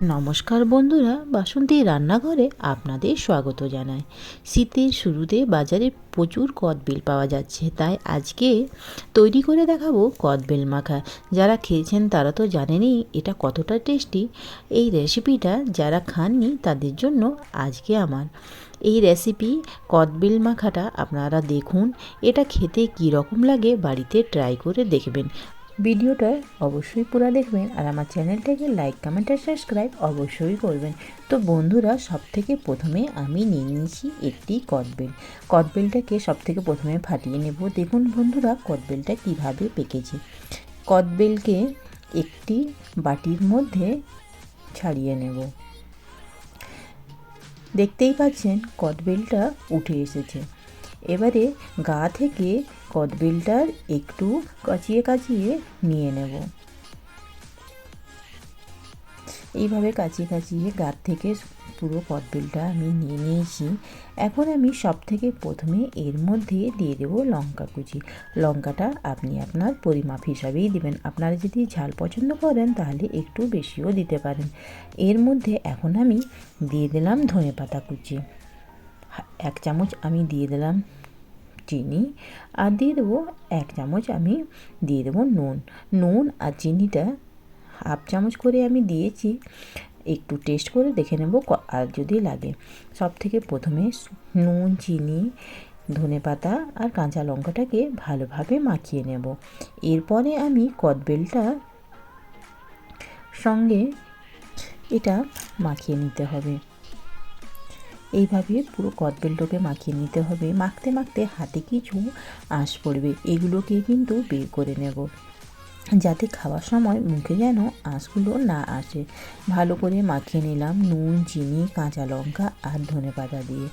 নমস্কার বন্ধুরা, বাসন্তী রান্নাঘরে আপনাদের স্বাগত জানাই। শীতের শুরুতে বাজারে প্রচুর কদবেল পাওয়া যাচ্ছে, তাই আজকে তৈরি করে দেখাবো কদবেল মাখা। যারা খেয়েছেন তারা তো জানেনই এটা কতটা টেস্টি। এই রেসিপিটা যারা খাননি তাদের জন্য আজকে আমার এই রেসিপি কদবেল মাখাটা আপনারা দেখুন, এটা খেতে কী রকম লাগে বাড়িতে ট্রাই করে দেখবেন। ভিডিওটা অবশ্যই পুরো দেখবেন আর আমার চ্যানেলটাকে লাইক কমেন্ট আর সাবস্ক্রাইব অবশ্যই করবেন। তো বন্ধুরা, সবথেকে প্রথমে আমি নিয়ে নিয়েছি একটি কদবেলটাকে সবথেকে প্রথমে ফাটিয়ে নেব। দেখুন বন্ধুরা, কদবেলটা কিভাবে পেকেছে। কদবেলকে একটি বাটির মধ্যে ছাড়িয়ে নেব। দেখতেই পাচ্ছেন কদবেলটা উঠে এসেছে। এবারে গা থেকে কদবেলটার একটু কাচিয়ে কাচিয়ে নিয়ে নেব। এইভাবে কাচিয়ে কাচিয়ে গা থেকে পুরো কদবেলটা আমি নিয়ে নিয়েছি। এখন আমি সব থেকে প্রথমে এর মধ্যে দিয়ে দেবো লঙ্কা কুচি। লঙ্কাটা আপনি আপনার পরিমাপ হিসাবেই দেবেন। আপনারা যদি ঝাল পছন্দ করেন তাহলে একটু বেশিও দিতে পারেন। এর মধ্যে এখন আমি দিয়ে দিলাম ধনেপাতা কুচি। 1 চামচ আমি দিয়ে দিলাম চিনি, আর দিয়ে দেবো 1 চামচ আমি দিয়ে দেবো নুন আর চিনিটা 1/2 চামচ করে আমি দিয়েছি। একটু টেস্ট করে দেখে নেব আর যদি লাগে। সব থেকে প্রথমে নুন, চিনি, ধনেপাতা আর কাঁচা লঙ্কাটাকে ভালোভাবে মাখিয়ে নেব। এরপরে আমি কদবেলটা সঙ্গে এটা মাখিয়ে নিতে হবে। এইভাবে পুরো কদবেলটাকে মাখিয়ে নিতে হবে। মাখতে মাখতে হাতে কিছু আঁশ পড়বে, এগুলোকে কিন্তু বের করে নেব, যাতে খাওয়ার সময় মুখে যেন আঁশগুলো না আসে। ভালো করে মাখিয়ে নিলাম নুন, চিনি, কাঁচা লঙ্কা আর ধনেপাতা দিয়ে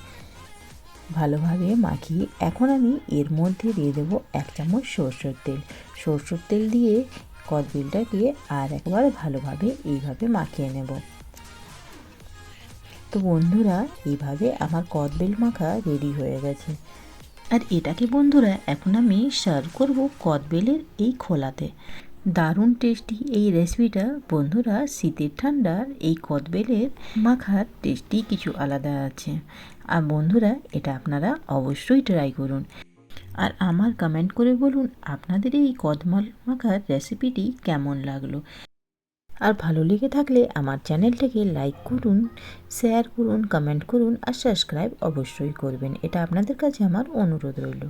ভালোভাবে মাখিয়ে এখন আমি এর মধ্যে দিয়ে দেবো 1 চামচ সরষের তেল দিয়ে কদবেলটাকে আর একবার ভালোভাবে এইভাবে মাখিয়ে নেব। তো বন্ধুরা, এইভাবে আমার কদবেল মাখা রেডি হয়ে গেছে। আর এটাকে বন্ধুরা এখন আমি সার্ভ করব কদবেলের এই খোলাতে। দারুণ টেস্টি এই রেসিপিটা বন্ধুরা। শীতের ঠান্ডার এই কদবেলের মাখার টেস্টি কিছু আলাদা আছে। আর বন্ধুরা, এটা আপনারা অবশ্যই ট্রাই করুন আর আমার কমেন্ট করে বলুন আপনাদের এই কদবেল মাখার রেসিপিটি কেমন লাগলো। আর ভালো লেগে থাকলে আমার চ্যানেলটাকে লাইক করুন, শেয়ার করুন, কমেন্ট করুন আর সাবস্ক্রাইব অবশ্যই করবেন। এটা আপনাদের কাছে আমার অনুরোধ রইল।